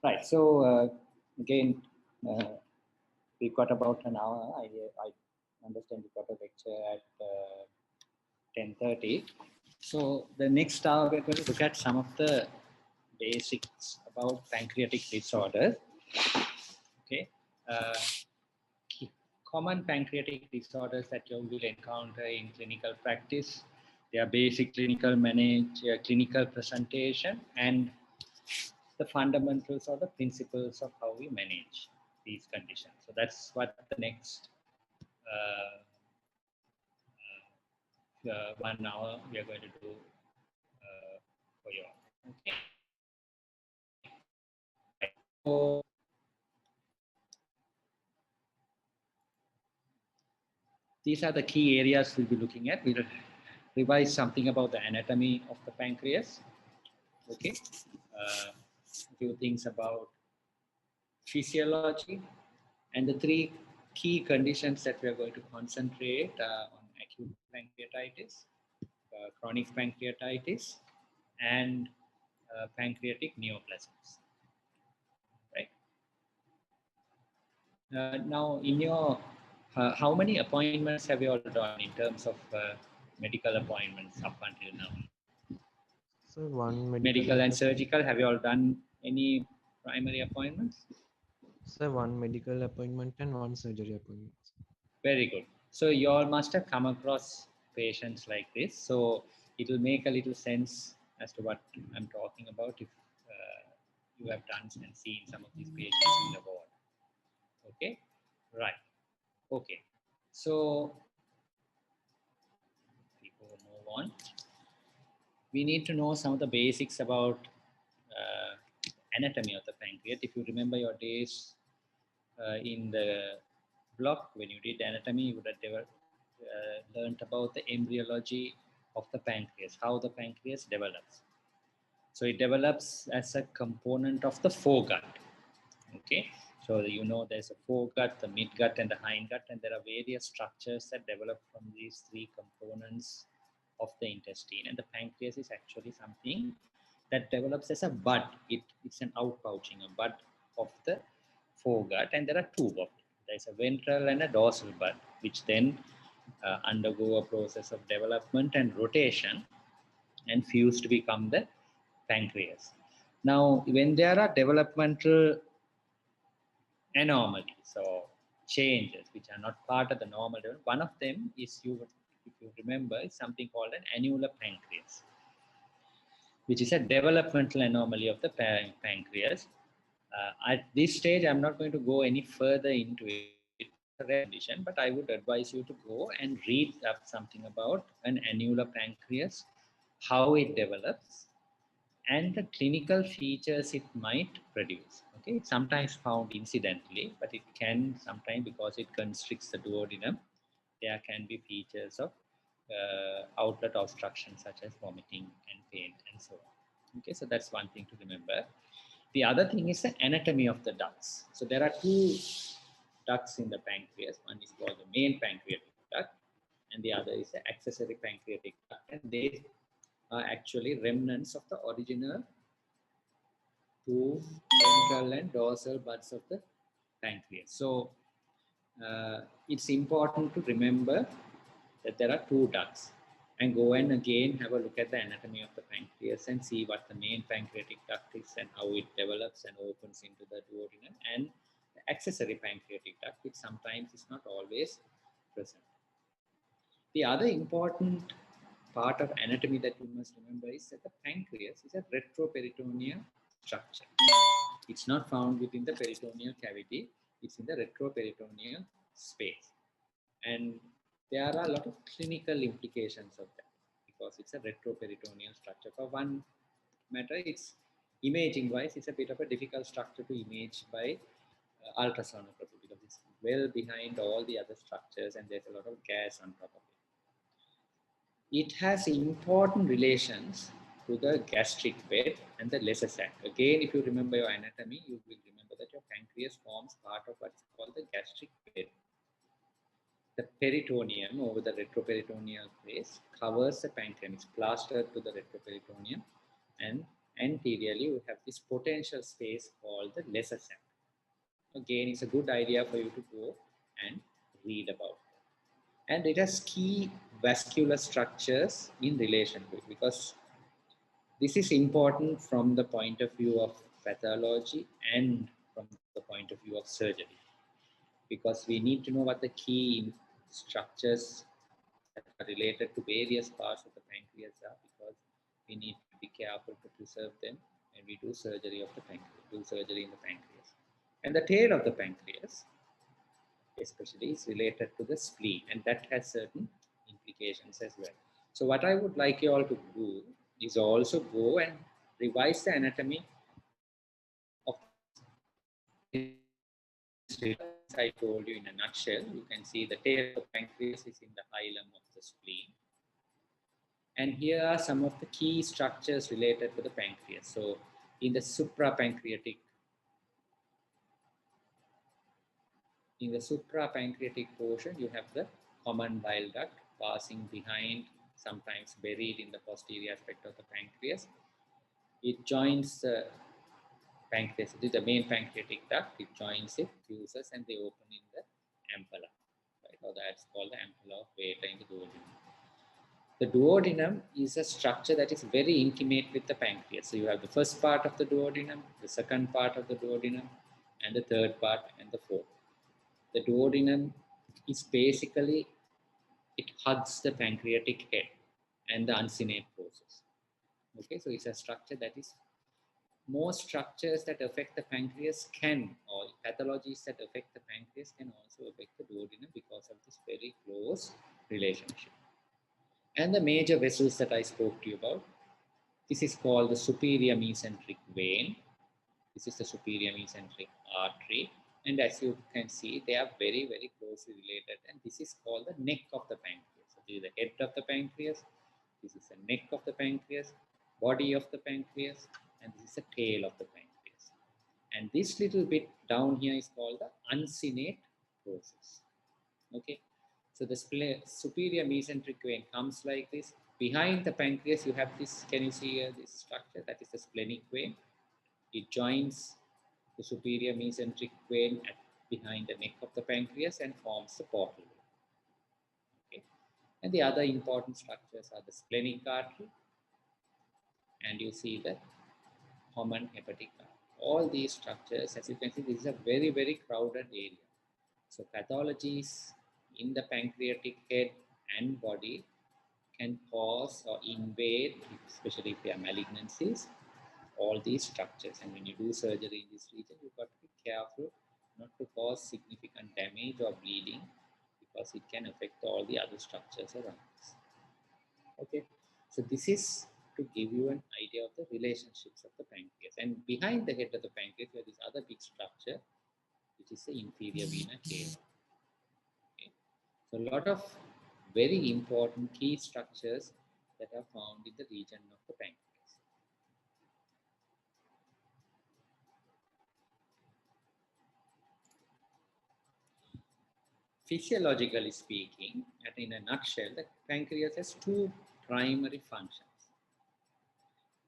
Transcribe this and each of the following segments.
Right. So again, we've got about an hour. I understand we've got a lecture at 10:30. So the next hour we're going to look at some of the basics about pancreatic disorders. Okay. Common pancreatic disorders that you will encounter in clinical practice. They are basic clinical presentation and the fundamentals or the principles of how we manage these conditions. So that's what the next 1 hour we are going to do for you. Okay. So these are the key areas we'll be looking at. We'll revise something about the anatomy of the pancreas. Okay. A few things about physiology and the three key conditions that we are going to concentrate on: acute pancreatitis, chronic pancreatitis, and pancreatic neoplasms. Right. Now, in your how many appointments have you all done in terms of medical appointments up until now? So one Medical and surgical. Have you all done any primary appointments? So one medical appointment and one surgery appointment. Very good. So you all must have come across patients like this. So it will make a little sense as to what I'm talking about if you have done and seen some of these patients in the ward. Okay, right. Okay, so before we move on, we need to know some of the basics about anatomy of the pancreas. If you remember your days in the block when you did anatomy, you would have learned about the embryology of the pancreas, how the pancreas develops. So it develops as a component of the foregut. Okay, so you know there's a foregut, the midgut, and the hindgut, and there are various structures that develop from these three components of the intestine. And the pancreas is actually something that develops as a bud. It's an outpouching, a bud of the foregut, and there are two of them. There's a ventral and a dorsal bud, which then undergo a process of development and rotation and fuse to become the pancreas. Now, when there are developmental anomalies or changes which are not part of the normal development, one of them is, if you remember, is something called an annular pancreas, which is a developmental anomaly of the pancreas. At this stage, I'm not going to go any further into it. It's a rare condition, but I would advise you to go and read up something about an annular pancreas, how it develops, and the clinical features it might produce. Okay, it's sometimes found incidentally, but it can sometimes, because it constricts the duodenum, there can be features of outlet obstruction such as vomiting and pain and so on. Okay, so that's one thing to remember. The other thing is the anatomy of the ducts. So there are two ducts in the pancreas. One is called the main pancreatic duct, and the other is the accessory pancreatic duct, and they are actually remnants of the original two ventral and dorsal buds of the pancreas. So it's important to remember that there are two ducts, and go and again have a look at the anatomy of the pancreas and see what the main pancreatic duct is and how it develops and opens into the duodenum, and the accessory pancreatic duct, which sometimes is not always present. The other important part of anatomy that you must remember is that the pancreas is a retroperitoneal structure. It's not found within the peritoneal cavity, it's in the retroperitoneal space. And there are a lot of clinical implications of that because it's a retroperitoneal structure. For one matter, it's imaging wise, it's a bit of a difficult structure to image by ultrasonography because it's well behind all the other structures and there's a lot of gas on top of it. It has important relations to the gastric bed and the lesser sac. Again, if you remember your anatomy, you will remember that your pancreas forms part of what's called the gastric bed. The peritoneum over the retroperitoneal place covers the pancreas. It's plastered to the retroperitoneum, and Anteriorly, you have this potential space called the lesser sac. Again, it's a good idea for you to go and read about it. And it has key vascular structures in relation to it, because this is important from the point of view of pathology and from the point of view of surgery, because we need to know what the key structures that are related to various parts of the pancreas are, because we need to be careful to preserve them when we do surgery of the pancreas, do surgery in the pancreas. And the tail of the pancreas especially is related to the spleen, and that has certain implications as well. So what I would like you all to do is also go and revise the anatomy of the pancreas. As I told you in a nutshell, you can see the tail of the pancreas is in the hilum of the spleen. And here are some of the key structures related to the pancreas. So in the suprapancreatic portion, you have the common bile duct passing behind, sometimes buried in the posterior aspect of the pancreas. It joins the pancreas. It is the main pancreatic duct. It joins it, fuses, and they open in the ampulla, right? Or that's called the ampulla of Vater in the duodenum. The duodenum is a structure that is very intimate with the pancreas. So you have the first part of the duodenum, the second part of the duodenum, and the third part and the fourth. The duodenum is basically, it hugs the pancreatic head and the uncinate process. Okay, so it's a structure that is, most structures that affect the pancreas can, or pathologies that affect the pancreas can also affect the duodenum because of this very close relationship. And the major vessels that I spoke to you about, this is called the superior mesenteric vein. This is the superior mesenteric artery. And as you can see, they are very, very closely related. And this is called the neck of the pancreas. So this is the head of the pancreas. This is the neck of the pancreas, body of the pancreas, and this is the tail of the pancreas. And this little bit down here is called the uncinate process. Okay. So the superior mesenteric vein comes like this. Behind the pancreas, you have this, can you see here, this structure? That is the splenic vein. It joins the superior mesenteric vein behind the neck of the pancreas and forms the portal vein. Okay. And the other important structures are the splenic artery, and you see the common hepatic artery. All these structures, as you can see, this is a very, very crowded area. So pathologies in the pancreatic head and body can cause or invade, especially if they are malignancies, all these structures. And when you do surgery in this region, you've got to be careful not to cause significant damage or bleeding, because it can affect all the other structures around us. Okay, so this is to give you an idea of the relationships of the pancreas. And behind the head of the pancreas, there is other big structure, which is the inferior vena cava. Okay. So a lot of very important key structures that are found in the region of the pancreas. Physiologically speaking, and in a nutshell, the pancreas has two primary functions.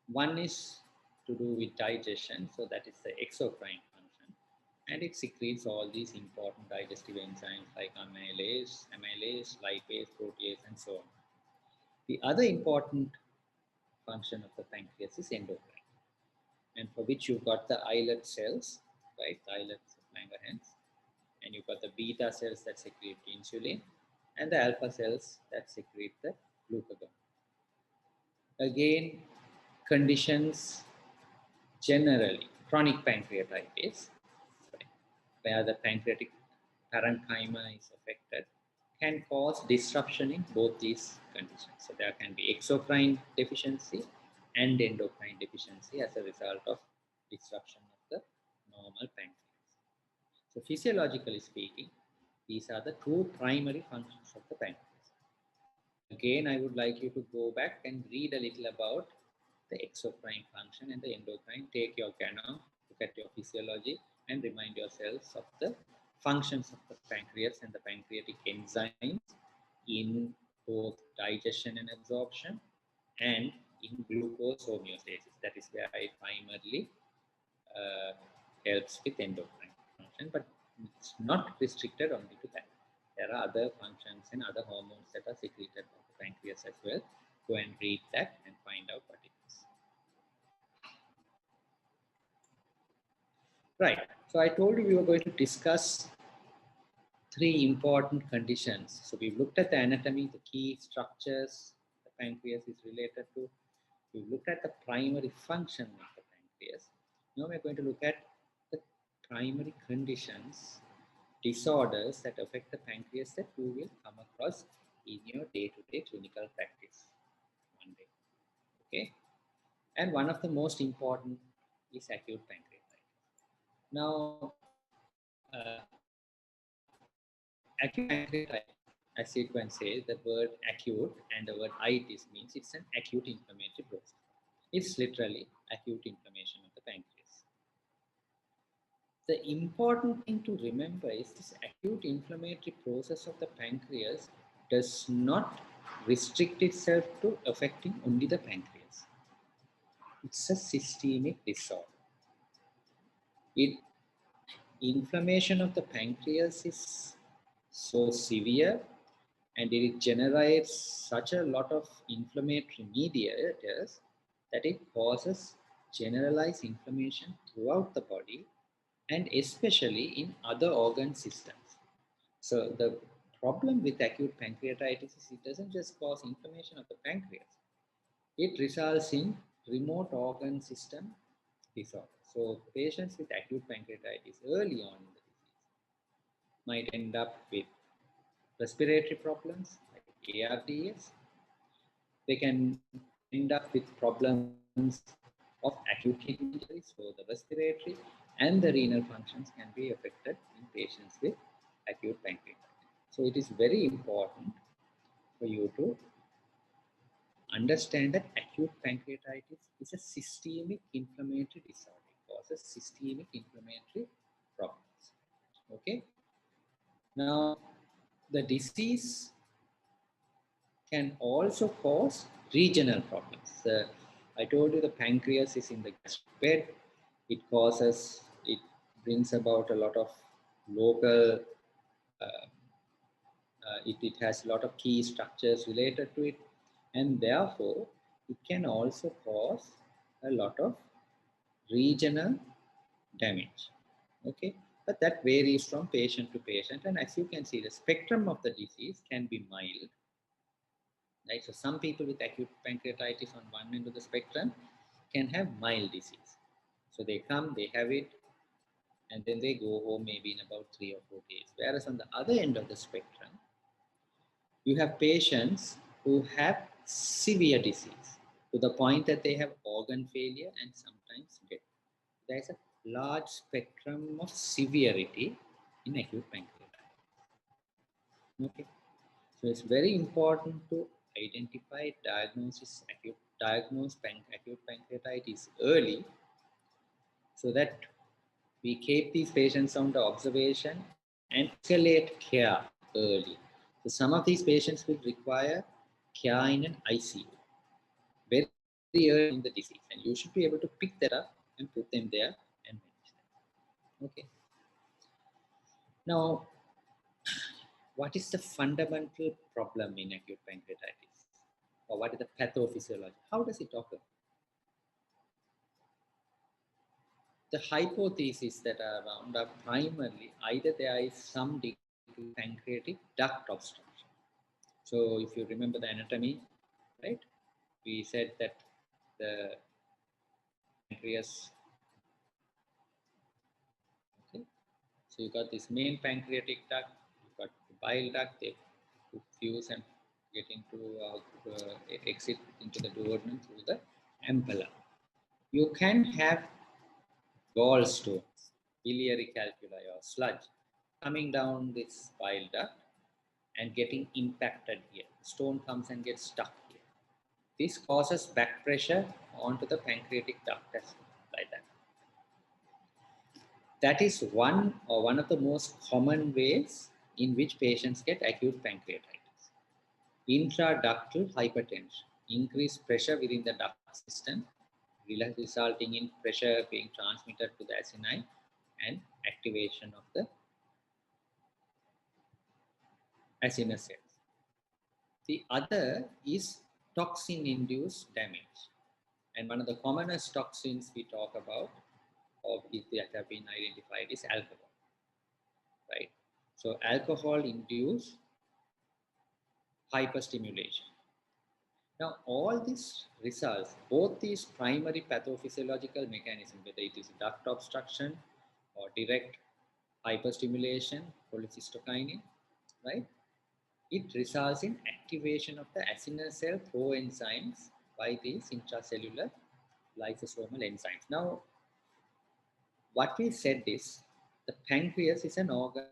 One is to do with digestion, so that is the exocrine function, and it secretes all these important digestive enzymes like amylase, lipase, protease, and so on. The other important function of the pancreas is endocrine, and for which you've got the islet cells, right? The islets of Langerhans, and you've got the beta cells that secrete insulin, and the alpha cells that secrete the glucagon. Again, conditions generally, chronic pancreatitis, right, where the pancreatic parenchyma is affected, can cause disruption in both these conditions. So there can be exocrine deficiency and endocrine deficiency as a result of disruption of the normal pancreas. So physiologically speaking, these are the two primary functions of the pancreas. Again, I would like you to go back and read a little about the exocrine function and the endocrine. Take your canon, look at your physiology, and remind yourselves of the functions of the pancreas and the pancreatic enzymes in both digestion and absorption, and in glucose homeostasis. That is where it primarily helps with endocrine function, but it's not restricted only to that. There are other functions and other hormones that are secreted by the pancreas as well. Go and read that and find out what it is. Right. So I told you we were going to discuss three important conditions. So we've looked at the anatomy, the key structures the pancreas is related to. We've looked at the primary function of the pancreas. Now we're going to look at the primary conditions, disorders that affect the pancreas that you will come across in your day-to-day clinical practice one day. Okay? And one of the most important is acute pancreatitis. Now, acute pancreatitis, as you can say, the word acute and the word itis means it's an acute inflammatory process. It's literally acute inflammation of the pancreas. The important thing to remember is this acute inflammatory process of the pancreas does not restrict itself to affecting only the pancreas. It's a systemic disorder. Inflammation of the pancreas is so severe and it generates such a lot of inflammatory mediators that it causes generalized inflammation throughout the body and especially in other organ systems. So the problem with acute pancreatitis is it doesn't just cause inflammation of the pancreas, it results in remote organ system disorder. So patients with acute pancreatitis early on in the disease might end up with respiratory problems like ARDS. They can end up with problems of acute kidney injury, so the respiratory and the renal functions can be affected in patients with acute pancreatitis. So it is very important for you to understand that acute pancreatitis is a systemic inflammatory disorder. It causes systemic inflammatory problems. Okay. Now, the disease can also cause regional problems. I told you the pancreas is in the gastric bed. It brings about a lot of local, it has a lot of key structures related to it. And therefore, it can also cause a lot of regional damage. Okay, but that varies from patient to patient. And as you can see, the spectrum of the disease can be mild. Right? So some people with acute pancreatitis on one end of the spectrum can have mild disease. So they come, they have it, and then they go home maybe in about 3 or 4 days. Whereas on the other end of the spectrum, you have patients who have severe disease to the point that they have organ failure and sometimes death. There is a large spectrum of severity in acute pancreatitis. Okay. So it's very important to identify, acute pancreatitis early so that we keep these patients under observation and escalate care early. So some of these patients will require care in an ICU very early in the disease, and you should be able to pick that up and put them there and manage them. Okay. Now, what is the fundamental problem in acute pancreatitis? Or what is the pathophysiology? How does it occur? The hypotheses that are around are primarily either there is some degree of pancreatic duct obstruction. So if you remember the anatomy, right? We said that the pancreas, okay? So you got this main pancreatic duct, you got the bile duct, they fuse and get into exit into the duodenum through the ampulla. You can have gallstones, biliary calculi or sludge coming down this bile duct and getting impacted here. Stone comes and gets stuck here. This causes back pressure onto the pancreatic duct as like that. That is one of the most common ways in which patients get acute pancreatitis. Intraductal hypertension. increased pressure within the duct system, resulting in pressure being transmitted to the acini and activation of the acinous cells. The other is toxin-induced damage. And one of the commonest toxins we talk about, or that have been identified, is alcohol, right? So alcohol induced hyperstimulation. Now, all these results, both these primary pathophysiological mechanisms, whether it is duct obstruction or direct hyperstimulation, cholecystokinin, right? It results in activation of the acinar cell proenzymes by these intracellular lysosomal enzymes. Now, what we said is the pancreas is an organ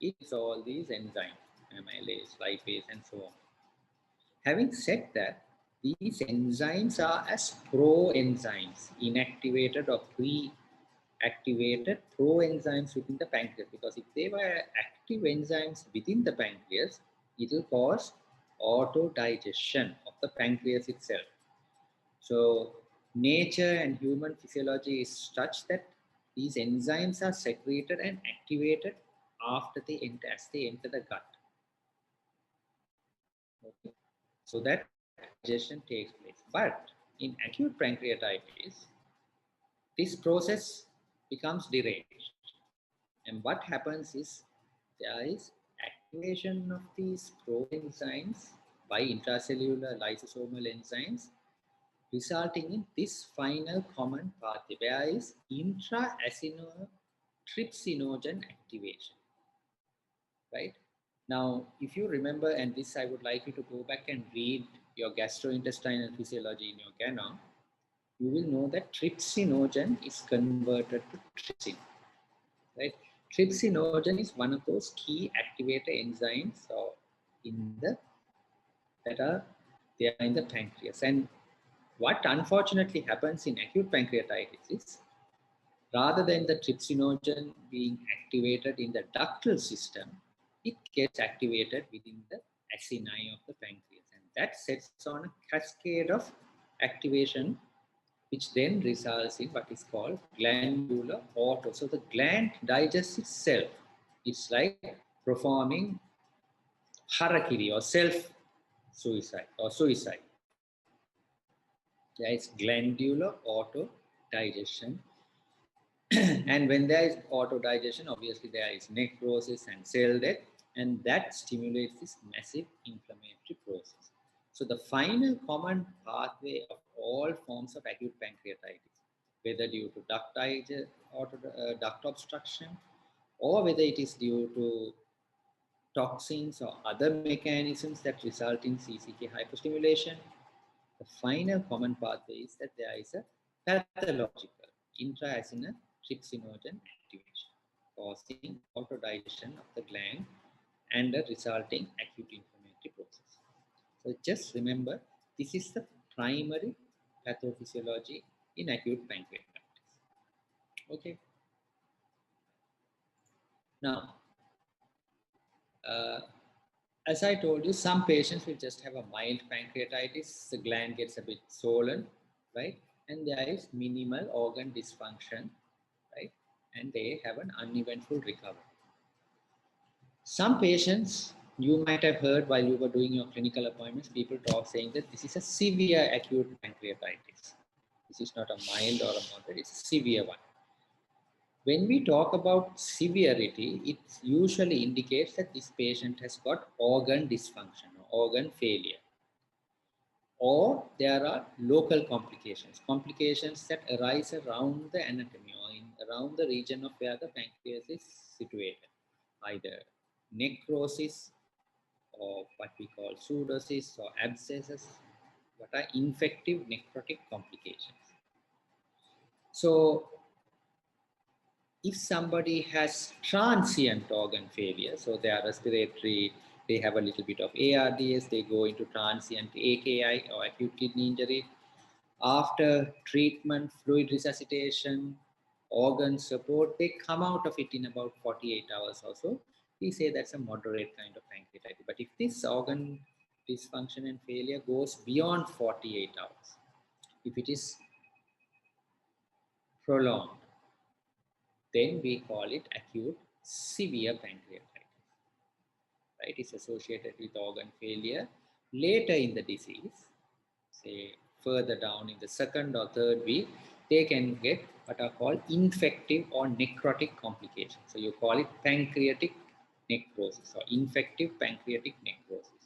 makes all these enzymes, amylase, lipase, and so on. Having said that, these enzymes are as proenzymes, inactivated or pre-activated proenzymes within the pancreas, because if they were active enzymes within the pancreas, it will cause autodigestion of the pancreas itself. So nature and human physiology is such that these enzymes are secreted and activated after they enter, as they enter the gut. Okay. So that digestion takes place. But in acute pancreatitis, this process becomes deranged. And what happens is there is activation of these proenzymes by intracellular lysosomal enzymes, resulting in this final common pathway, where is intra-acinar trypsinogen activation, right? Now, if you remember, and this I would like you to go back and read your gastrointestinal physiology in your GANA, you will know that trypsinogen is converted to trypsin, right? Trypsinogen is one of those key activator enzymes in the that are there in the pancreas. And what unfortunately happens in acute pancreatitis is, rather than the trypsinogen being activated in the ductal system, it gets activated within the acini of the pancreas. And that sets on a cascade of activation, which then results in what is called glandular auto. So the gland digests itself. It's like performing harakiri or self-suicide or suicide. There is glandular auto digestion. And when there is auto digestion, obviously there is necrosis and cell death, and that stimulates this massive inflammatory process. So the final common pathway of all forms of acute pancreatitis, whether due to duct obstruction, or whether it is due to toxins or other mechanisms that result in CCK hyperstimulation, the final common pathway is that there is a pathological intra-acinar trypsinogen activation, causing autodigestion of the gland and a resulting acute inflammatory process. So just remember, this is the primary pathophysiology in acute pancreatitis. Okay. Now, as I told you, some patients will just have a mild pancreatitis. The gland gets a bit swollen, right? And there is minimal organ dysfunction, right? And they have an uneventful recovery. Some patients, you might have heard while you were doing your clinical appointments, people talk saying that this is a severe acute pancreatitis. This is not a mild or a moderate, it's a severe one. When we talk about severity, it usually indicates that this patient has got organ dysfunction or organ failure. Or there are local complications, complications that arise around the anatomy or around the region of where the pancreas is situated, either necrosis or what we call pseudocysts or abscesses, what are infective necrotic complications. So if somebody has transient organ failure, so they are respiratory, they have a little bit of ARDS, they go into transient AKI or acute kidney injury. After treatment, fluid resuscitation, organ support, they come out of it in about 48 hours or so. we say that's a moderate kind of pancreatitis. But if this organ dysfunction and failure goes beyond 48 hours, if it is prolonged, then we call it acute severe pancreatitis. Right? It's associated with organ failure later in the disease, say further down in the second or third week, they can get what are called infective or necrotic complications. So you call it pancreatic necrosis or infective pancreatic necrosis.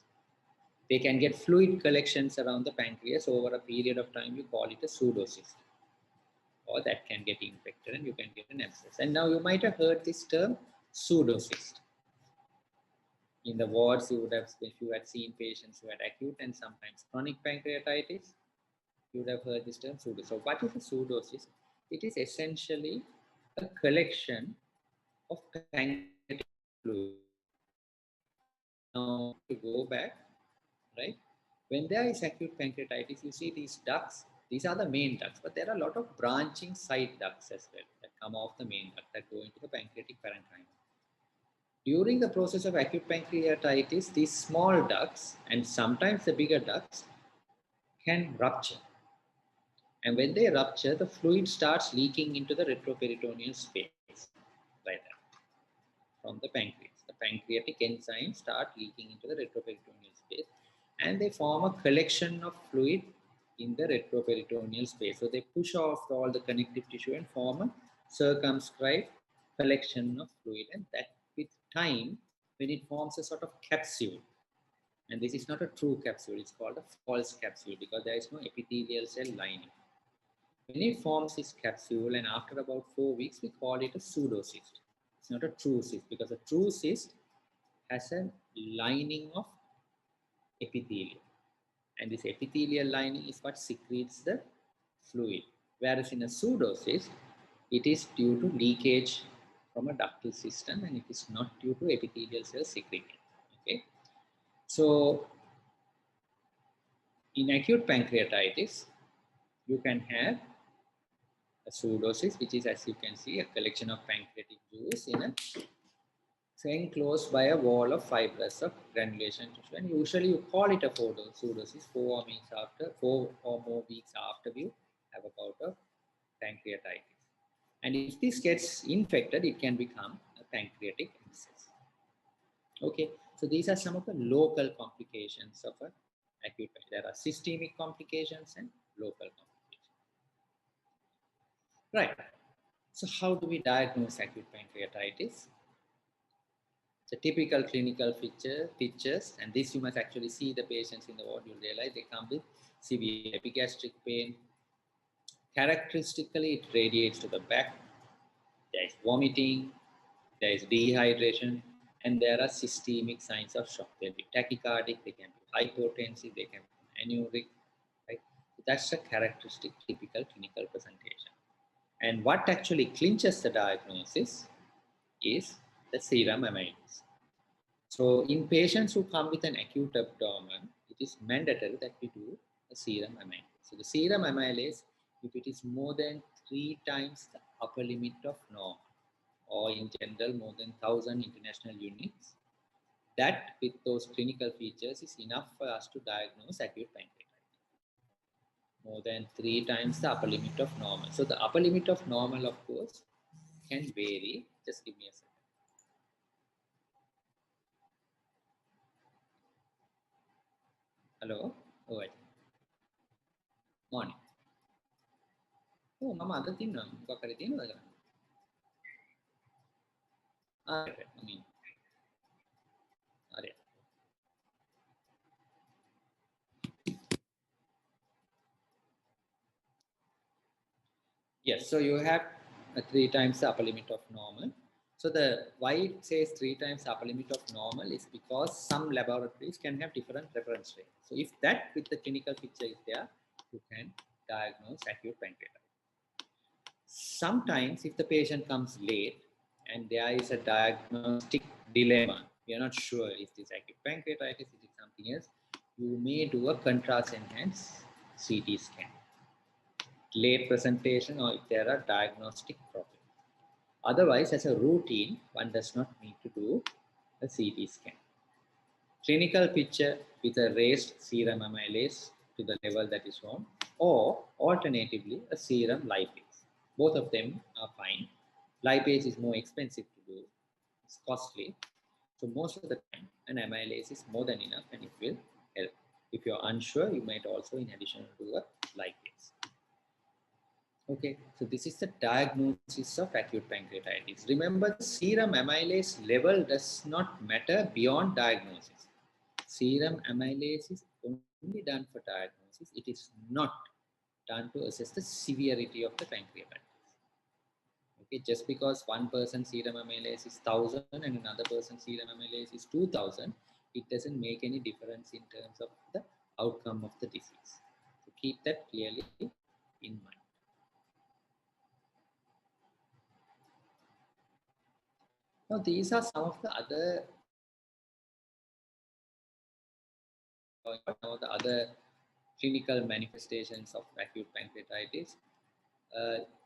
They can get fluid collections around the pancreas over a period of time. You call it a pseudocyst, or that can get infected and you can get an abscess. And now you might have heard this term pseudocyst. In the wards, you would have, if you had seen patients who had acute and sometimes chronic pancreatitis, you would have heard this term pseudocyst. So what is a pseudocyst? It is essentially a collection of pancreatic fluid. Now, to go back, right? When there is acute pancreatitis, you see these ducts. These are the main ducts, but there are a lot of branching side ducts as well that come off the main duct that go into the pancreatic parenchyma. During the process of acute pancreatitis, these small ducts and sometimes the bigger ducts can rupture. And when they rupture, the fluid starts leaking into the retroperitoneal space, right there, from the pancreas. The pancreatic enzymes start leaking into the retroperitoneal space, and they form a collection of fluid in the retroperitoneal space. So they push off all the connective tissue and form a circumscribed collection of fluid, and that with time, when it forms a sort of capsule, and this is not a true capsule, it's called a false capsule because there is no epithelial cell lining. When it forms this capsule, and after about 4 weeks, we call it a pseudocyst. It's not a true cyst because a true cyst has a lining of epithelium. And this epithelial lining is what secretes the fluid. Whereas in a pseudocyst, it is due to leakage from a ductal system and it is not due to epithelial cells secreting. Okay. So, in acute pancreatitis, you can have a pseudocyst, which is, as you can see, a collection of pancreatic juice in a enclosed by a wall of fibrous of granulation tissue. And usually you call it a pseudocyst 4 or more weeks after you have a bout of pancreatitis. And if this gets infected, it can become a pancreatic abscess. Okay, so these are some of the local complications of an acute pancreatitis. There are systemic complications and local complications. Right. So how do we diagnose acute pancreatitis? The typical clinical features, and this you must actually see the patients in the ward, you'll realize they come with severe epigastric pain. Characteristically, it radiates to the back. There is vomiting, there is dehydration, and there are systemic signs of shock. They'll be tachycardic, they can be hypotensive, they can be anuric. Right? So that's a characteristic typical clinical presentation. And what actually clinches the diagnosis is the serum amylase. So in patients who come with an acute abdomen, it is mandatory that we do a serum amylase. So the serum amylase, if it is more than 3 times the upper limit of normal, or in general more than 1,000 international units, that with those clinical features is enough for us to diagnose acute pancreatitis. More than 3 times the upper limit of normal. So the upper limit of normal, of course, can vary. Just give me a second. Hello? Oh, right. Morning. Oh, මම අද තින්නවා මොකක් හරි තියෙනවද කරන්න? right. I mean, right. Yes, so you have 3 times the upper limit of normal. So the why it says 3 times the upper limit of normal is because some laboratories can have different reference rates. So if that with the clinical picture is there, you can diagnose acute pancreatitis. Sometimes if the patient comes late and there is a diagnostic dilemma, we are not sure is this acute pancreatitis, is it something else, you may do a contrast enhanced CT scan. Late presentation or if there are diagnostic problems. Otherwise, as a routine, one does not need to do a CT scan. Clinical picture with a raised serum amylase to the level that is shown, or alternatively a serum lipase. Both of them are fine. Lipase is more expensive to do, it's costly. So most of the time, an amylase is more than enough and it will help. If you're unsure, you might also, in addition, do a lipase. Okay, so this is the diagnosis of acute pancreatitis. Remember, the serum amylase level does not matter beyond diagnosis. Serum amylase is only done for diagnosis. It is not done to assess the severity of the pancreatitis. Okay, just because one person's serum amylase is 1000 and another person's serum amylase is 2000, it doesn't make any difference in terms of the outcome of the disease. So keep that clearly in mind. Now, these are some of the other clinical manifestations of acute pancreatitis.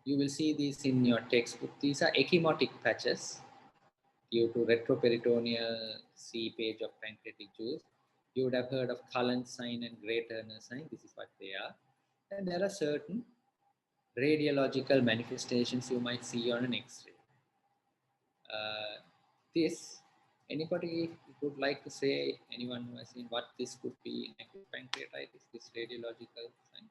You will see these in your textbook. These are ecchymotic patches due to retroperitoneal seepage of pancreatic juice. You would have heard of Cullen's sign and Gray Turner sign. This is what they are. And there are certain radiological manifestations you might see on an X-ray. This, anybody would like to say, anyone who has seen what this could be in acute pancreatitis, this radiological sign?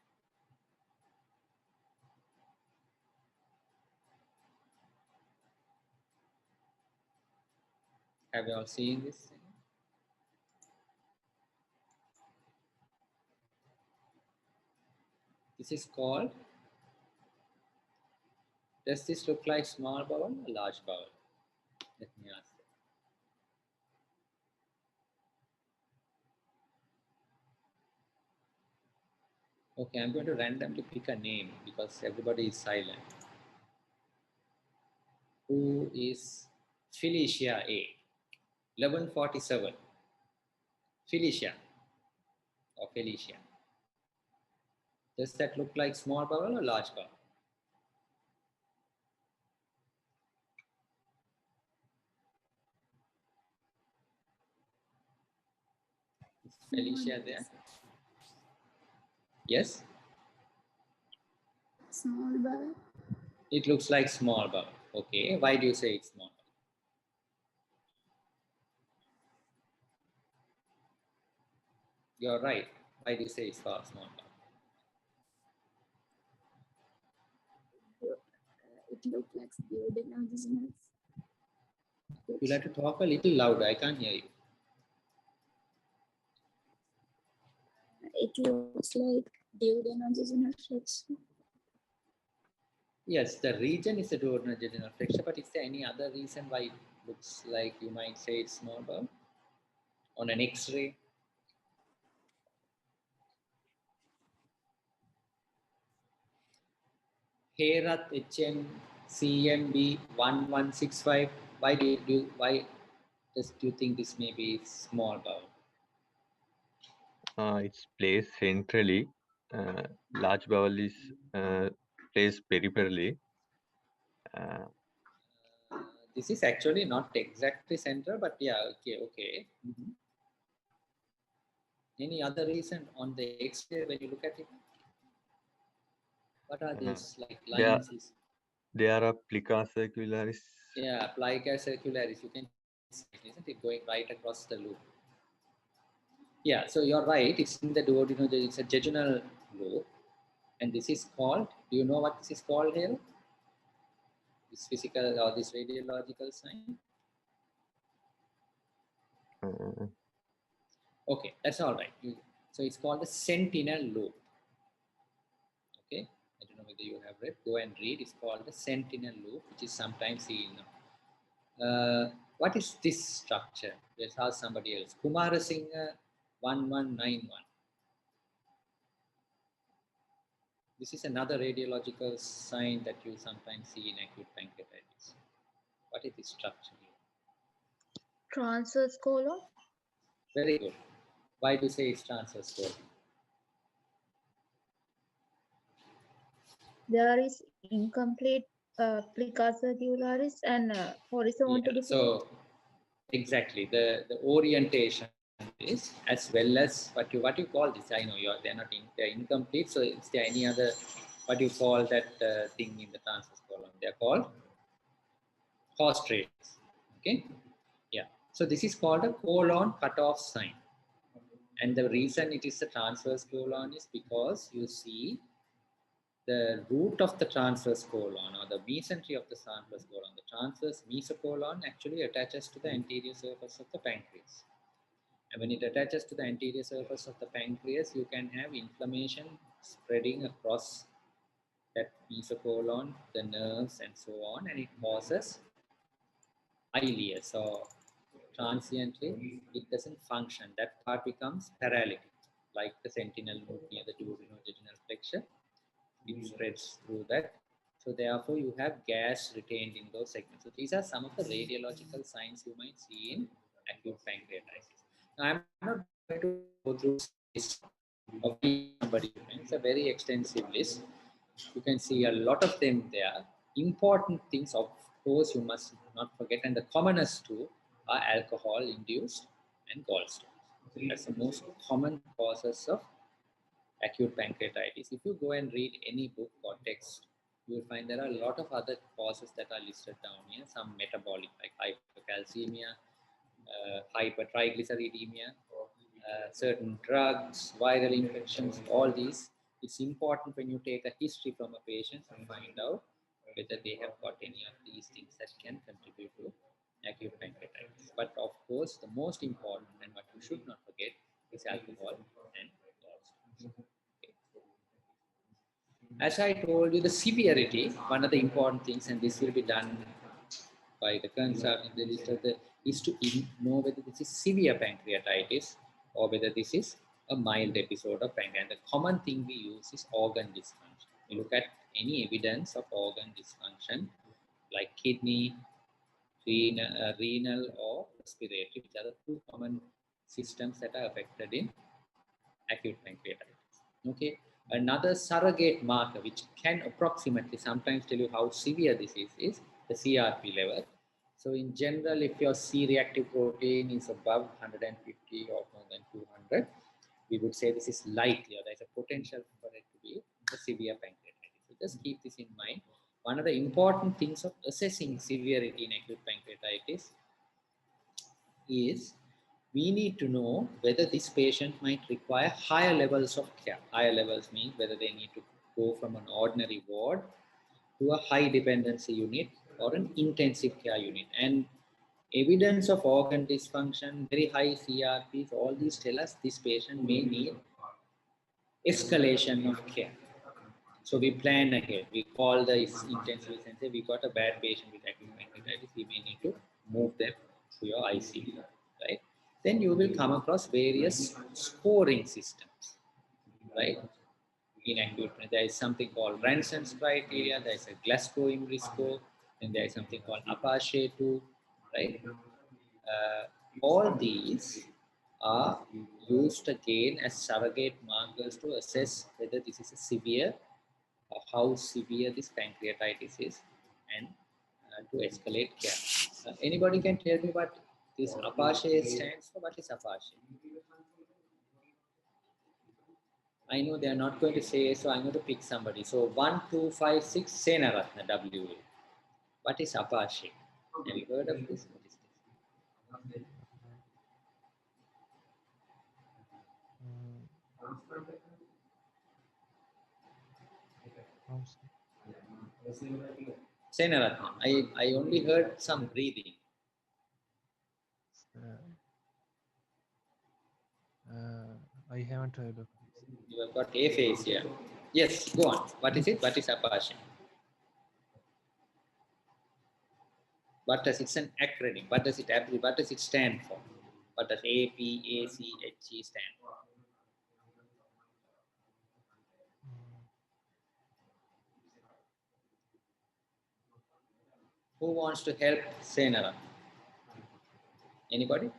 Have you all seen this? This is called, does this look like small bowel or large bowel? Let me ask you. Okay, I'm going to randomly pick a name because everybody is silent. Who is Felicia A? 1147. Felicia or Felicia. Does that look like small bowel or large bowel? Is Felicia there? Yes? Small bowel. It looks like small bowel. Okay, why do you say it's small bowel? You're right. Why do you say it's small bowel? It looked like duodenal. You'll have to talk a little louder. I can't hear you. It looks like duodenal flexure. Yes, the region is the duodenal flexure, but is there any other reason why it looks like you might say it's small bowel? On an X-ray? Herath HM CMB 1165. Why do you think this may be small bowel? It's placed centrally. Large bowel is placed peripherally. This is actually not exactly center, but yeah, okay. Mm-hmm. Any other reason on the X-ray when you look at it? What are these like lines? There are plica circularis. Yeah, plica circularis. You can see it, isn't it, going right across the loop? Yeah, so you're right. It's in the duodenal. It's a jejunal loop, and this is called. Do you know what this is called here? This physical or this radiological sign? Okay, that's all right. So it's called the sentinel loop. Okay, I don't know whether you have read. Go and read. It's called the sentinel loop, which is sometimes seen. What is this structure? Let's ask somebody else. Kumara Singh 1191. This is another radiological sign that you sometimes see in acute pancreatitis. What is this structure here? Transverse colon. Very good. Why do you say it's transverse colon? There is incomplete plica circularis and horizontally. Yeah, so exactly the orientation is, as well as what you call this. I know they're not they're incomplete. So is there any other what you call that thing in the transverse colon? They're called horse traces. Okay, yeah. So this is called a colon cutoff sign, and the reason it is a transverse colon is because you see the root of the transverse colon or the mesentery of the transverse colon. The transverse mesocolon actually attaches to the anterior surface of the pancreas. And when it attaches to the anterior surface of the pancreas, you can have inflammation spreading across that mesocolon, the nerves, and so on, and it causes ileus, or transiently it doesn't function. That part becomes paralytic, like the sentinel node near the duodenojejunal flexure. It spreads through that. So therefore, you have gas retained in those segments. So these are some of the radiological signs you might see in acute pancreatitis. Now, I'm not going to go through this of somebody. It's a very extensive list. You can see a lot of them there. Important things, of course, you must not forget, and the commonest two are alcohol-induced and gallstones. That's the most common causes of acute pancreatitis. If you go and read any book or text, you will find there are a lot of other causes that are listed down here. Some metabolic, like hypercalcemia, hypertriglyceridemia, certain drugs, viral infections, all these. It's important when you take a history from a patient to find out whether they have got any of these things that can contribute to acute pancreatitis. But of course, the most important and what you should not forget is alcohol and gallstones. As I told you, the severity, one of the important things, and this will be done by the consultant, is to know whether this is severe pancreatitis or whether this is a mild episode of pancreatitis. The common thing we use is organ dysfunction. You look at any evidence of organ dysfunction like kidney, renal or respiratory, which are the two common systems that are affected in acute pancreatitis. Okay. Another surrogate marker which can approximately sometimes tell you how severe this is the CRP level. So in general, if your C-reactive protein is above 150 or more than 200, we would say this is likely, or there's a potential for it to be a severe pancreatitis. So just keep this in mind. One of the important things of assessing severity in acute pancreatitis is we need to know whether this patient might require higher levels of care. Higher levels means whether they need to go from an ordinary ward to a high dependency unit or an intensive care unit. And evidence of organ dysfunction, very high CRPs, all these tell us this patient may need escalation of care. So we plan ahead. We call the intensivist and say, we got a bad patient with acute pancreatitis. We may need to move them to your ICU, right? Then you will come across various scoring systems, right? In acute, there is something called Ranson's criteria. There is a Glasgow-Imrie score. Then there is something called Apache 2, right? All these are used again as surrogate markers to assess whether this is a severe or how severe this pancreatitis is, and to escalate care. Anybody can tell me what this Apache stands for? What is Apache? I know they are not going to say, so I'm going to pick somebody. So 1, 2, 5, 6, Senaratna, WA. What is Apache? Have you heard of this? What is this? Senaratna. I only heard some breathing. I haven't heard of this. You have got aphasia. Yes, go on. What is it? What is Apache? What does it's an acronym? What does it stand for? What does APACHE stand for? Who wants to help Senara? Anybody?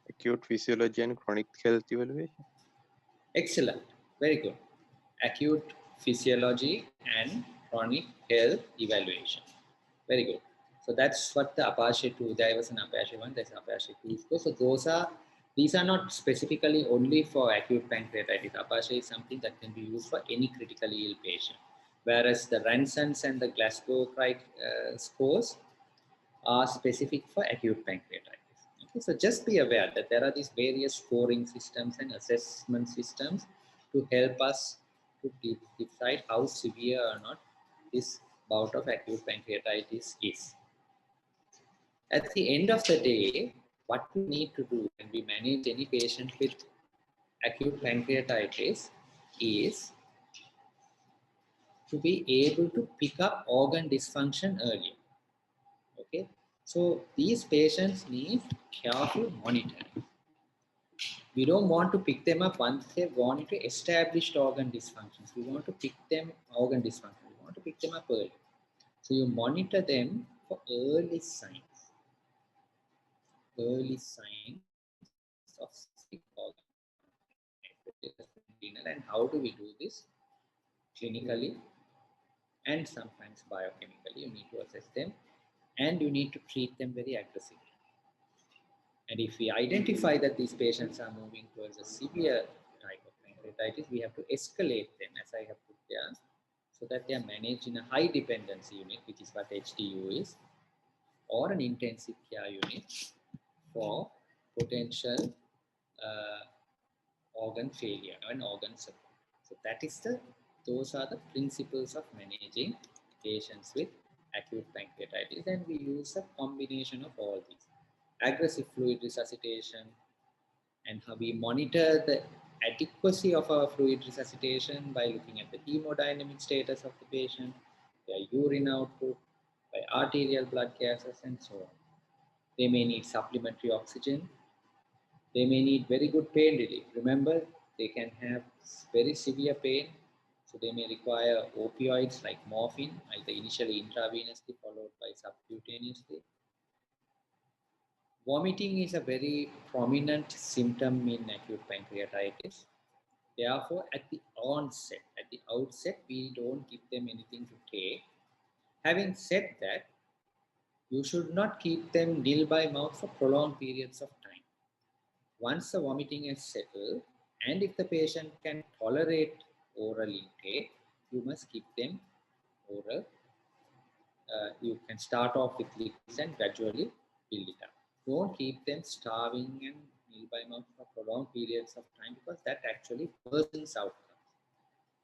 Acute physiology and chronic health evaluation. Excellent. Very good. Acute physiology and chronic health evaluation. Very good. So that's what the Apache 2, there was an Apache 1, there's Apache 2 score. So these are not specifically only for acute pancreatitis. Apache is something that can be used for any critically ill patient. Whereas the Ranson's and the Glasgow scores are specific for acute pancreatitis. Okay, so just be aware that there are these various scoring systems and assessment systems to help us to decide how severe or not this bout of acute pancreatitis is. At the end of the day, what we need to do when we manage any patient with acute pancreatitis is to be able to pick up organ dysfunction earlier. Okay, so these patients need careful monitoring. We don't want to pick them up once they've gone into established organ dysfunctions. We want to pick them organ dysfunction. We want to pick them up early. So you monitor them for early signs of cystic organ renal. And how do we do this? Clinically and sometimes biochemically. You need to assess them and you need to treat them very aggressively. And if we identify that these patients are moving towards a severe type of pancreatitis, we have to escalate them, as I have put there, so that they are managed in a high dependency unit, which is what HDU is, or an intensive care unit for potential organ failure and organ support. So those are the principles of managing patients with acute pancreatitis, and we use a combination of all these. Aggressive fluid resuscitation, and how we monitor the adequacy of our fluid resuscitation by looking at the hemodynamic status of the patient, their urine output, by arterial blood gases, and so on. They may need supplementary oxygen. They may need very good pain relief. Remember, they can have very severe pain, so they may require opioids like morphine, either initially intravenously followed by subcutaneously. Vomiting is a very prominent symptom in acute pancreatitis. Therefore, at the outset, we don't give them anything to take. Having said that, you should not keep them nil by mouth for prolonged periods of time. Once the vomiting is settled, and if the patient can tolerate oral intake, you must keep them oral. You can start off with liquids and gradually build it up. Don't keep them starving and nil by mouth for prolonged periods of time, because that actually worsens outcomes.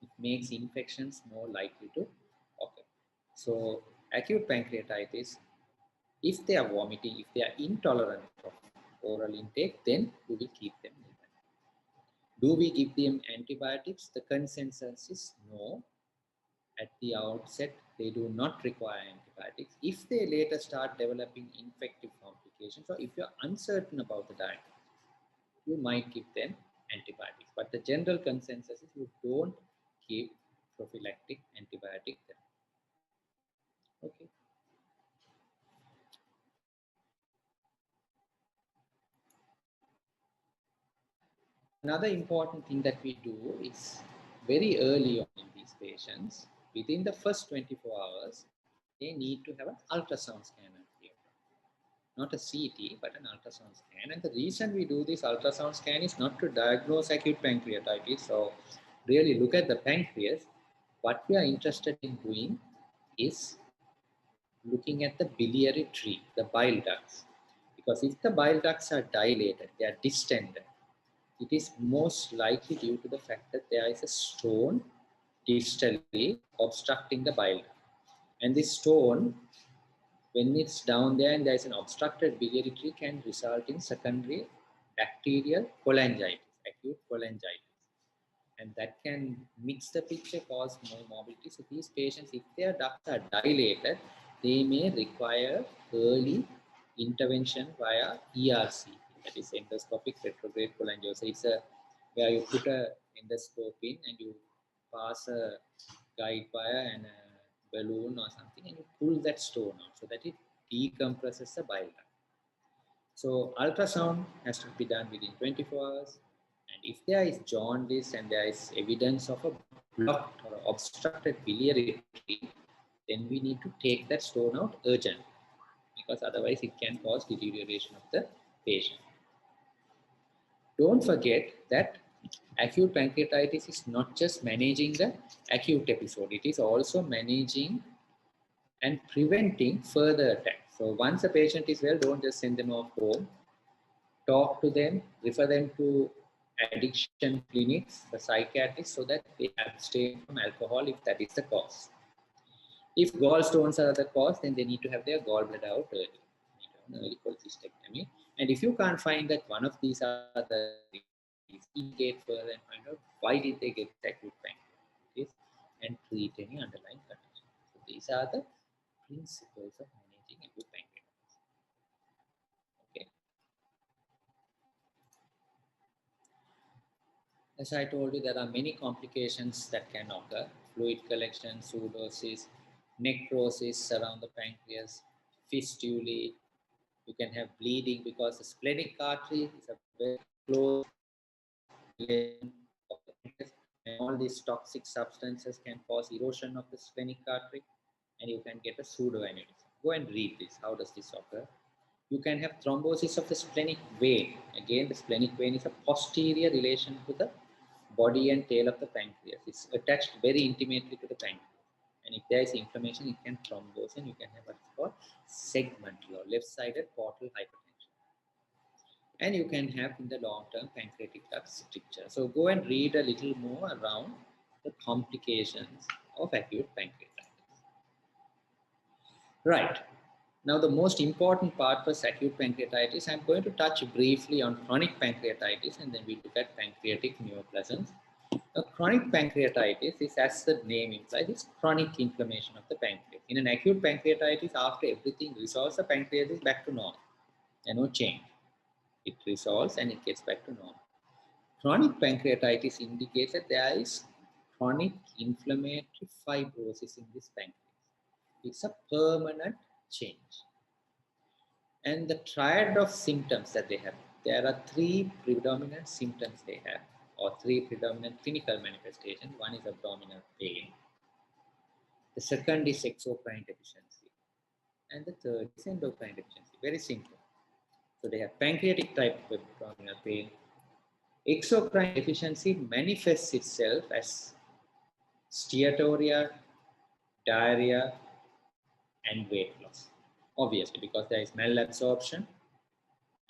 It makes infections more likely to occur. So acute pancreatitis, if they are vomiting, if they are intolerant of oral intake, then we will keep them nil by mouth. Do we give them antibiotics? The consensus is no. At the outset, they do not require antibiotics. If they later start developing infective complications, or if you're uncertain about the diagnosis, you might give them antibiotics. But the general consensus is you don't give prophylactic antibiotic therapy. Okay. Another important thing that we do is very early on in these patients, within the first 24 hours, they need to have an ultrasound scan. Not a CT, but an ultrasound scan. And the reason we do this ultrasound scan is not to diagnose acute pancreatitis or really look at the pancreas. What we are interested in doing is looking at the biliary tree, the bile ducts. Because if the bile ducts are dilated, they are distended, it is most likely due to the fact that there is a stone distally obstructing the bile duct. And this stone, when it's down there and there's an obstructed biliary tree, can result in secondary bacterial cholangitis, acute cholangitis. And that can mix the picture, cause more morbidity. So these patients, if their ducts are dilated, they may require early intervention via ERC, that is endoscopic retrograde cholangiosis. It's where you put a endoscope in and you pass a guide wire and a balloon or something, and you pull that stone out so that it decompresses the bile duct. So ultrasound has to be done within 24 hours. And if there is jaundice and there is evidence of a blocked or obstructed biliary tree, then we need to take that stone out urgently, because otherwise it can cause deterioration of the patient. Don't forget that acute pancreatitis is not just managing the acute episode, it is also managing and preventing further attacks. So once a patient is well, don't just send them off home. Talk to them, refer them to addiction clinics, the psychiatrists, so that they abstain from alcohol if that is the cause. If gallstones are the cause, then they need to have their gallbladder out early. They need to have an early cholecystectomy. And if you can't find that one of these are the reasons, investigate further and find out why did they get acute pancreatitis and treat any underlying condition. So these are the principles of managing acute pancreatitis. Okay. As I told you, there are many complications that can occur: fluid collection, pseudosis, necrosis around the pancreas, fistulae. You can have bleeding because the splenic artery is a very close relation of the pancreas, and all these toxic substances can cause erosion of the splenic artery, and you can get a pseudoaneurysm. Go and read this. How does this occur? You can have thrombosis of the splenic vein. Again, the splenic vein is a posterior relation to the body and tail of the pancreas. It's attached very intimately to the pancreas. And if there is inflammation, it can thrombose and you can have what's called segmental or left-sided portal hypertension. And you can have in the long term pancreatic duct stricture. So go and read a little more around the complications of acute pancreatitis. Right. Now, the most important part for acute pancreatitis, I'm going to touch briefly on chronic pancreatitis, and then we look at pancreatic neoplasms. A chronic pancreatitis is, as the name implies, it's chronic inflammation of the pancreas. In an acute pancreatitis, after everything resolves, the pancreas is back to normal. There's no change. It resolves and it gets back to normal. Chronic pancreatitis indicates that there is chronic inflammatory fibrosis in this pancreas. It's a permanent change. And the triad of symptoms that they have, there are three predominant symptoms they have, or three predominant clinical manifestations. One is abdominal pain. The second is exocrine deficiency. And the third is endocrine deficiency. Very simple. So they have pancreatic type of abdominal pain. Exocrine deficiency manifests itself as steatorrhea, diarrhea, and weight loss. Obviously, because there is malabsorption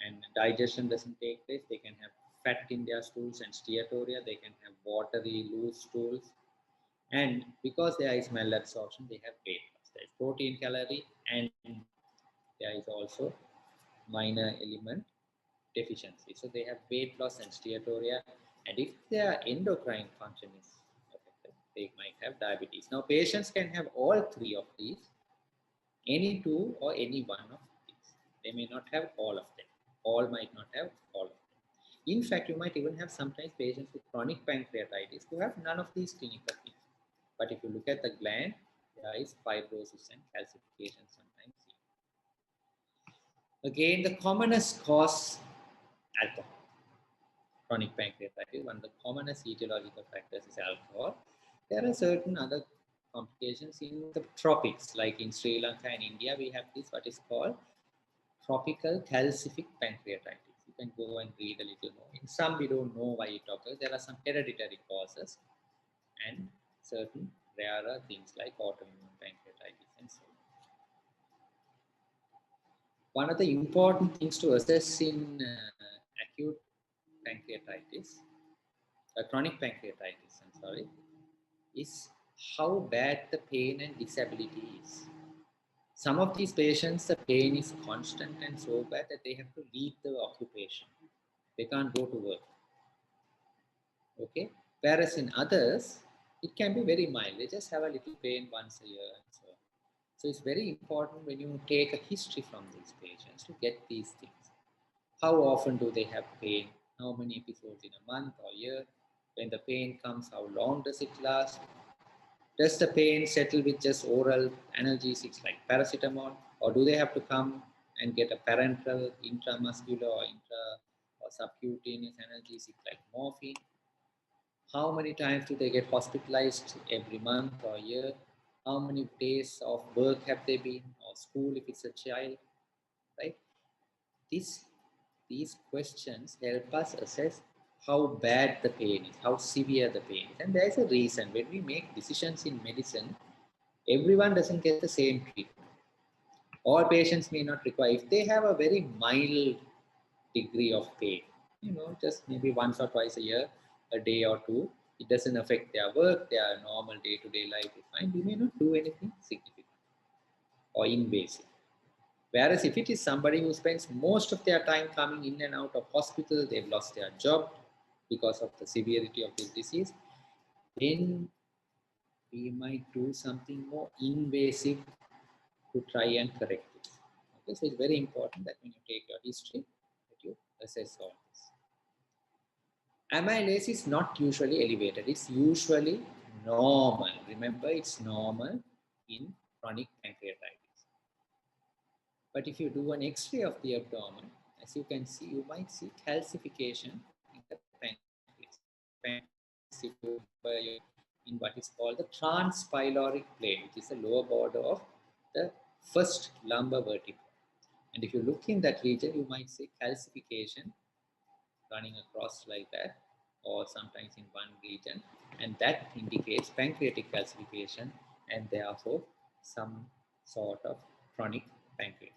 and digestion doesn't take place, they can have fat in their stools and steatorrhea, they can have watery, loose stools. And because there is malabsorption, they have weight loss. There is protein, calorie, and there is also minor element deficiency. So they have weight loss and steatorrhea. And if their endocrine function is affected, they might have diabetes. Now, patients can have all three of these, any two or any one of these. They may not have all of them. All might not have all of them. In fact, you might even have sometimes patients with chronic pancreatitis who have none of these clinical things. But if you look at the gland, there is fibrosis and calcification sometimes. Again, the commonest cause, alcohol. Chronic pancreatitis, one of the commonest etiological factors is alcohol. There are certain other complications in the tropics, like in Sri Lanka and India, we have this, what is called tropical calcific pancreatitis. You can go and read a little more. In some, we don't know why it occurs. There are some hereditary causes and certain rarer things like autoimmune pancreatitis and so on. One of the important things to assess in acute pancreatitis, chronic pancreatitis, is how bad the pain and disability is. Some of these patients, the pain is constant and so bad that they have to leave the occupation. They can't go to work. Okay? Whereas in others, it can be very mild. They just have a little pain once a year and so on. So it's very important when you take a history from these patients to get these things. How often do they have pain? How many episodes in a month or year? When the pain comes, how long does it last? Does the pain settle with just oral analgesics like paracetamol, or do they have to come and get a parenteral, intramuscular, or subcutaneous analgesic like morphine? How many times do they get hospitalized every month or year? how many days of work have they been, or school if it's a child, right? These questions help us assess how bad the pain is, how severe the pain is. And there's a reason. When we make decisions in medicine, everyone doesn't get the same treatment. All patients may not require, if they have a very mild degree of pain, just maybe once or twice a year, a day or two, it doesn't affect their work, their normal day-to-day life is fine. We may not do anything significant or invasive. Whereas if it is somebody who spends most of their time coming in and out of hospital, they've lost their job because of the severity of this disease, then we might do something more invasive to try and correct it. Okay, so it's very important that when you take your history, that you assess all this. Amylase is not usually elevated. It's usually normal. Remember, it's normal in chronic pancreatitis. But if you do an X-ray of the abdomen, as you can see, you might see calcification in the pancreas. Pancreas, if you remember, in what is called the transpyloric plane, which is the lower border of the first lumbar vertebra. And if you look in that region, you might see calcification running across like that, or sometimes in one region, and that indicates pancreatic calcification and therefore some sort of chronic pancreatitis.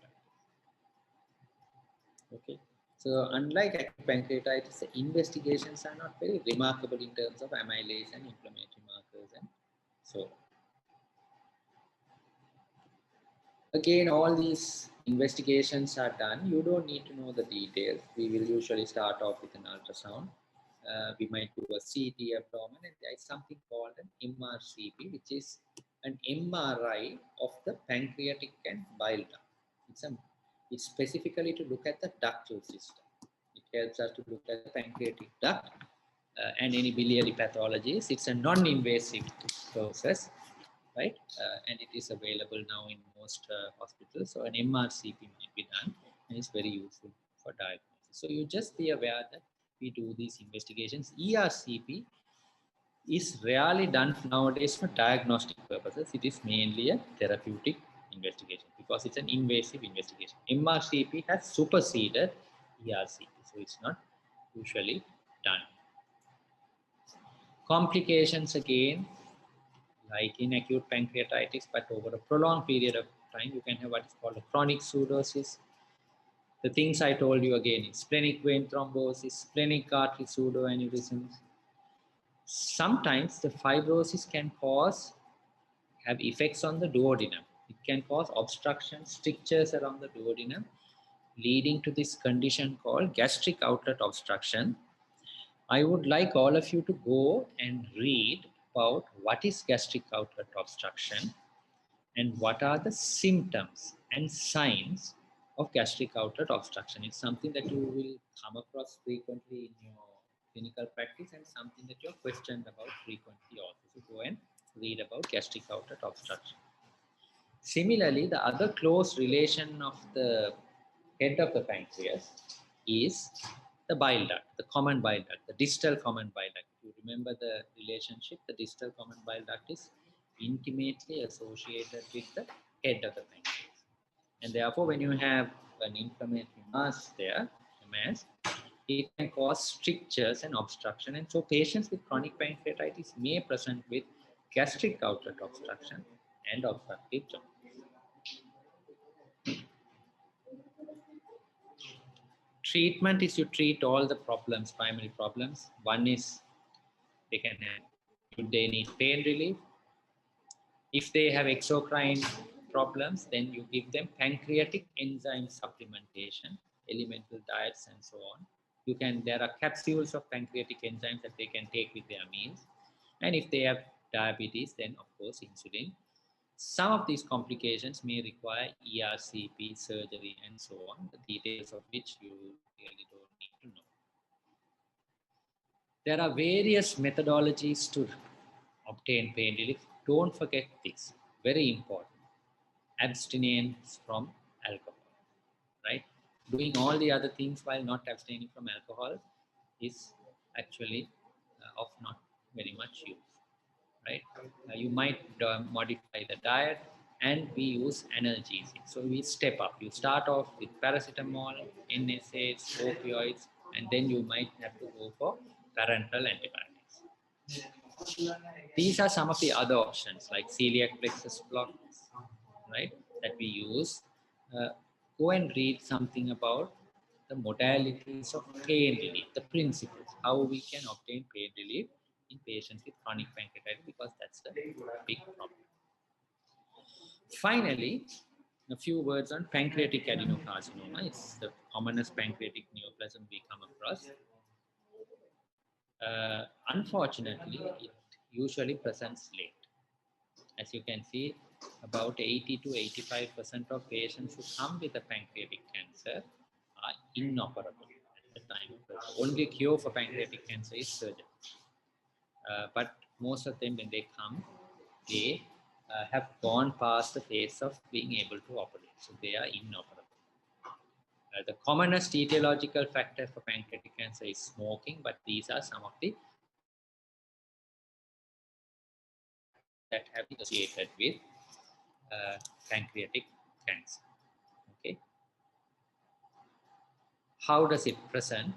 Okay, so unlike acute pancreatitis, the investigations are not very remarkable in terms of amylase and inflammatory markers and so on. Again, all these investigations are done. You don't need to know the details. We will usually start off with an ultrasound. We might do a CT abdomen, and there is something called an MRCP, which is an MRI of the pancreatic and bile duct. It's specifically to look at the ductal system. It helps us to look at the pancreatic duct and any biliary pathologies. It's a non-invasive process, right? And it is available now in most hospitals. So an MRCP might be done, and it's very useful for diagnosis. So you just be aware that we do these investigations. ERCP is rarely done nowadays for diagnostic purposes. It is mainly a therapeutic investigation because it's an invasive investigation. MRCP has superseded ERCP, so it's not usually done. Complications again, like in acute pancreatitis, but over a prolonged period of time, you can have what is called a chronic pseudosis. The things I told you again is splenic vein thrombosis, splenic artery pseudoaneurysms. Sometimes the fibrosis can have effects on the duodenum. It can cause obstruction, strictures around the duodenum, leading to this condition called gastric outlet obstruction. I would like all of you to go and read about what is gastric outlet obstruction and what are the symptoms and signs of gastric outlet obstruction. It's something that you will come across frequently in your clinical practice and something that you're questioned about frequently also. So go and read about gastric outlet obstruction. Similarly, the other close relation of the head of the pancreas is the bile duct, the common bile duct, the distal common bile duct. If you remember the relationship, the distal common bile duct is intimately associated with the head of the pancreas. And therefore, when you have an inflammatory mass there, it can cause strictures and obstruction. And so patients with chronic pancreatitis may present with gastric outlet obstruction and obstructive jaundice. Treatment is you treat all the problems, primary problems. One is they can have, should they need pain relief. If they have exocrine problems, then you give them pancreatic enzyme supplementation, elemental diets, and so on. There are capsules of pancreatic enzymes that they can take with their meals. And if they have diabetes, then of course insulin. Some of these complications may require ERCP, surgery, and so on, the details of which you really don't need to know. There are various methodologies to obtain pain relief. Don't forget this, very important. Abstinence from alcohol, right? Doing all the other things while not abstaining from alcohol is actually of not very much use, right? You might modify the diet, and we use analgesics. So we step up. You start off with paracetamol, NSAIDs, opioids, and then you might have to go for parenteral antibiotics. These are some of the other options like celiac plexus blocks, right, that we use. Go and read something about the modalities of pain relief, the principles, how we can obtain pain relief in patients with chronic pancreatitis, because that's the big problem. Finally, a few words on pancreatic adenocarcinoma. It's the commonest pancreatic neoplasm we come across. Unfortunately, it usually presents late. As you can see, about 80 to 85% of patients who come with a pancreatic cancer are inoperable at the time of birth. Only cure for pancreatic cancer is surgery. But most of them, when they come, they have gone past the phase of being able to operate. So they are inoperable. The commonest etiological factor for pancreatic cancer is smoking, but these are some of the that have been associated with pancreatic cancer. Okay. How does it present?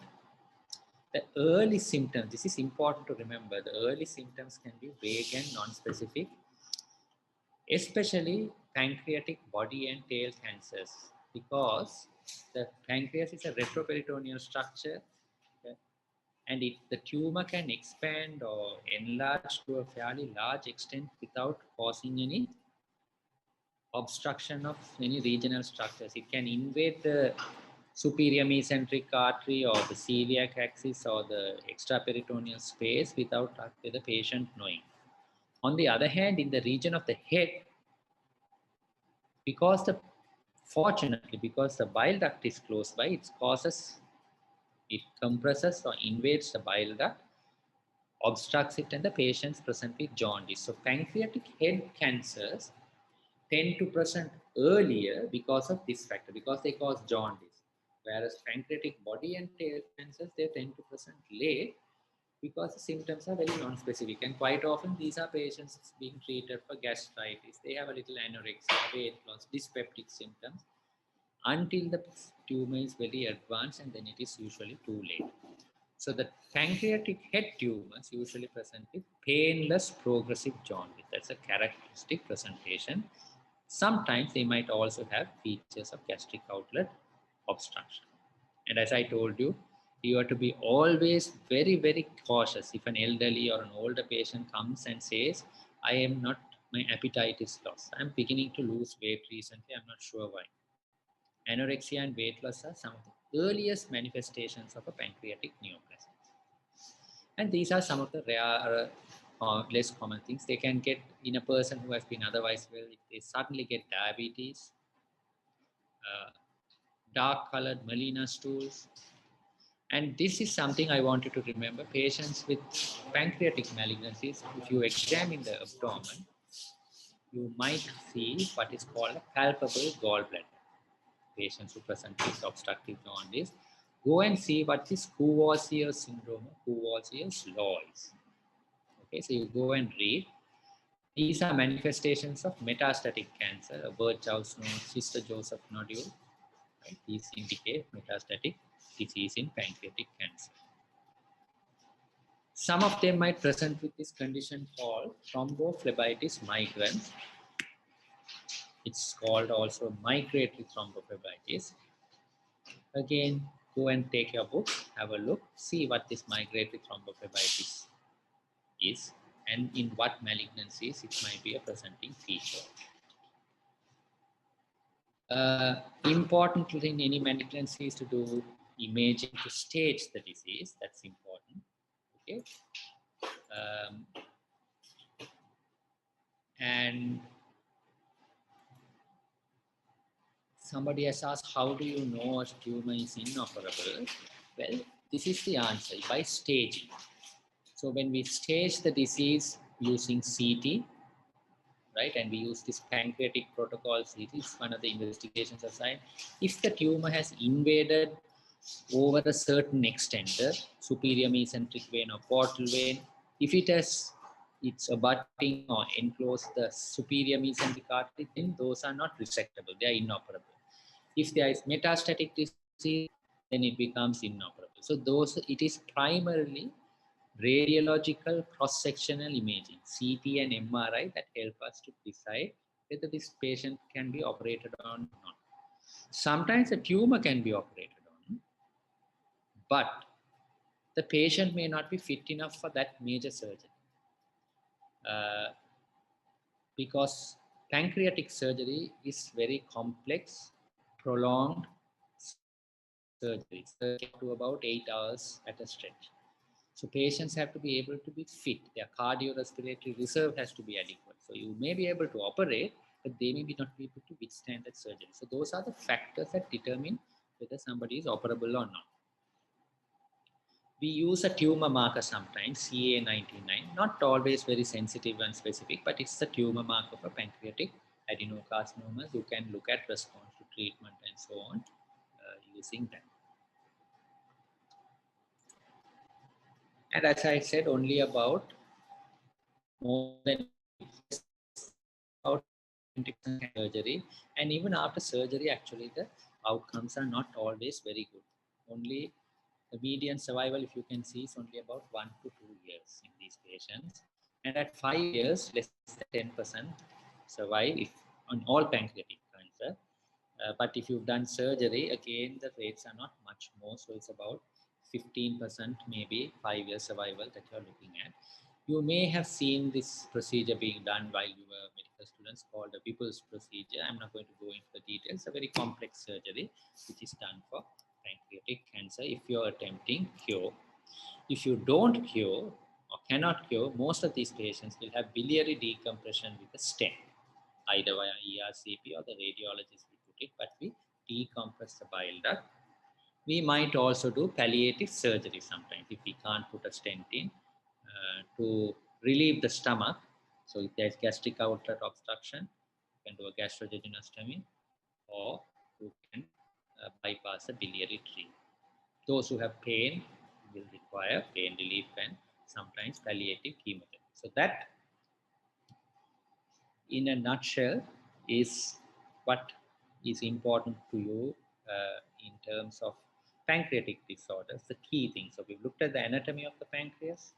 The early symptoms, this is important to remember, the early symptoms can be vague and non-specific, especially pancreatic body and tail cancers, because the pancreas is a retroperitoneal structure, and the tumor can expand or enlarge to a fairly large extent without causing any obstruction of any regional structures. It can invade the superior mesenteric artery or the celiac axis or the extraperitoneal space without the patient knowing. On the other hand, in the region of the head, fortunately, because the bile duct is close by, it compresses or invades the bile duct, obstructs it, and the patients present with jaundice. So pancreatic head cancers tend to present earlier because of this factor, because they cause jaundice. Whereas pancreatic body and tail cancers, they tend to present late because the symptoms are very non-specific. And quite often, these are patients being treated for gastritis. They have a little anorexia, weight loss, dyspeptic symptoms, until the tumor is very advanced, and then it is usually too late. So the pancreatic head tumors usually present with painless progressive jaundice. That's a characteristic presentation. Sometimes they might also have features of gastric outlet obstruction. And as I told you, you have to be always very, very cautious. If an elderly or an older patient comes and says, my appetite is lost, I'm beginning to lose weight recently, I'm not sure why. Anorexia and weight loss are some of the earliest manifestations of a pancreatic neoplasm. And these are some of the rare, less common things. They can get in a person who has been otherwise well. If they suddenly get diabetes, dark-colored melena stools. And this is something I want you to remember. Patients with pancreatic malignancies, if you examine the abdomen, you might see what is called a palpable gallbladder. Patients who present with obstructive jaundice, go and see what this Courvoisier syndrome, Courvoisier's law is. Okay, so you go and read. These are manifestations of metastatic cancer, a Virchow's node, Sister Joseph nodule. Right? These indicate metastatic disease in pancreatic cancer. Some of them might present with this condition called thrombophlebitis migrans. It's called also migratory thrombophlebitis. Again, go and take your book, have a look, see what this migratory thrombophlebitis is and in what malignancies it might be a presenting feature. Important in any malignancy is to do imaging to stage the disease. That's important. Okay. And somebody has asked, how do you know a tumor is inoperable? Well, this is the answer, by staging. So when we stage the disease using CT, right, and we use this pancreatic protocol CT, it's one of the investigations aside. If the tumor has invaded over a certain extent, the superior mesenteric vein or portal vein, if it has it's abutting or enclose the superior mesenteric artery, then those are not resectable, they are inoperable. If there is metastatic disease, then it becomes inoperable. So those, it is primarily radiological cross-sectional imaging, CT and MRI, that help us to decide whether this patient can be operated on or not. Sometimes a tumor can be operated on, but the patient may not be fit enough for that major surgery. Because pancreatic surgery is very complex, prolonged surgery, up to about 8 hours at a stretch. So patients have to be able to be fit. Their cardiorespiratory reserve has to be adequate. So you may be able to operate, but they may not be able to withstand that surgery. So those are the factors that determine whether somebody is operable or not. We use a tumor marker sometimes, CA99, not always very sensitive and specific, but it's the tumor marker for pancreatic adenocarcinomas. You can look at response to treatment and so on using that. And as I said, only about more than about 20% surgery, and even after surgery, actually the outcomes are not always very good. Only the median survival, if you can see, is only about 1 to 2 years in these patients. And at 5 years, less than 10% survive if on all pancreatic cancer. But if you've done surgery, again, the rates are not much more. So it's about 15%, maybe 5 years survival that you're looking at. You may have seen this procedure being done while you were medical students, called the Whipple's procedure. I'm not going to go into the details. It's a very complex surgery which is done for pancreatic cancer if you're attempting cure. If you don't cure or cannot cure, most of these patients will have biliary decompression with a stent, either via ERCP or the radiologist will put it, but we decompress the bile duct. We might also do palliative surgery sometimes if we can't put a stent in to relieve the stomach. So if there's gastric outlet obstruction, you can do a gastrojejunostomy, or you can bypass the biliary tree. Those who have pain will require pain relief and sometimes palliative chemotherapy. So that, in a nutshell, is what is important to you in terms of pancreatic disorders, the key things. So we've looked at the anatomy of the pancreas,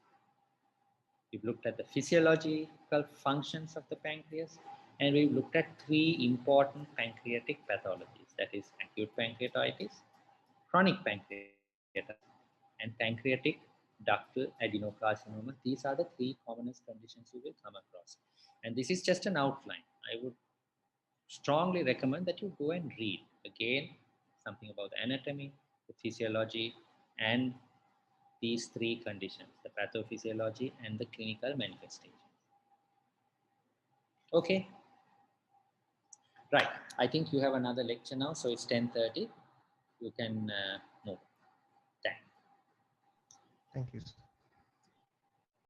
we've looked at the physiological functions of the pancreas, and we've looked at 3 important pancreatic pathologies, that is acute pancreatitis, chronic pancreatitis, and pancreatic ductal adenocarcinoma. These are the 3 commonest conditions you will come across. And this is just an outline. I would strongly recommend that you go and read again something about the anatomy, the physiology, and these 3 conditions, the pathophysiology and the clinical manifestations. Okay. Right. I think you have another lecture now, so it's 10:30. You can move. Thanks. Thank you, sir.